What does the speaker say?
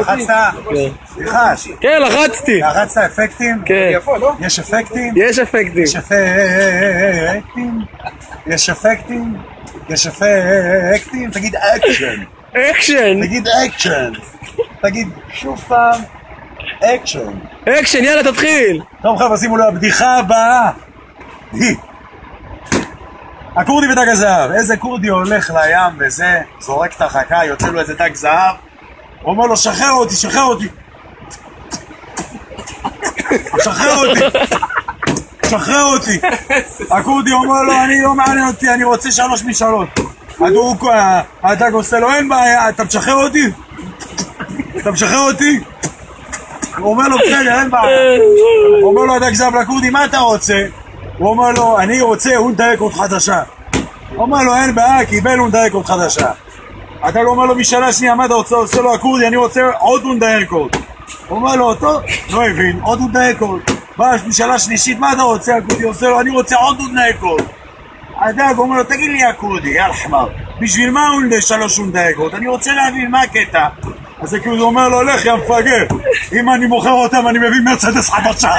לחצת? סליחה. כן, לחצתי. לחצת אפקטים? כן. יש אפקטים? יש אפקטים. יש אפקטים? יש אפקטים? תגיד אקשן. אקשן. תגיד אקשן. תגיד שוב פעם אקשן. אקשן, יאללה תתחיל. טוב חבר'ה, שימו לו הבדיחה הבאה. הכורדי ודג הזהב. איזה כורדי הולך לים וזה, זורק את החכה, יוצא לו איזה דג זהב, הוא אומר לו שחרר אותי, שחרר אותי, שחרר אותי, שחרר אותי. הכורדי אומר לו, אני לא מעניין אותי, אני רוצה 3 משאלות. הדג עושה לו, אין בעיה, אתה משחרר אותי? אתה משחרר אותי? הוא אומר לו, בסדר, אין בעיה. הוא אומר לו הדג זהב לכורדי, מה אתה רוצה? הוא אומר לו, אני רוצה אונדרקוט חדשה. הוא אומר לו, אין בעיה, קיבל אונדרקוט חדשה. אתה לא אומר לו משאלה שנייה, מה אתה רוצה? עושה לו הכורדי, אני רוצה עוד אונדרקוט. הוא אומר לו, טוב, לא הבין, עוד אונדרקוט. בא, משאלה שלישית, מה אתה רוצה? הכורדי עושה לו, אני רוצה עוד אונדרקוט. הדג אומר לו, תגיד לי הכורדי, יא חמר, בשביל מה 3 אונדרקוט? אני רוצה להבין מה הקטע. אז הכורדי אומר לו, לך יא מפגר, אם אני מוכר אותם אני מביא מרצדס חדשה.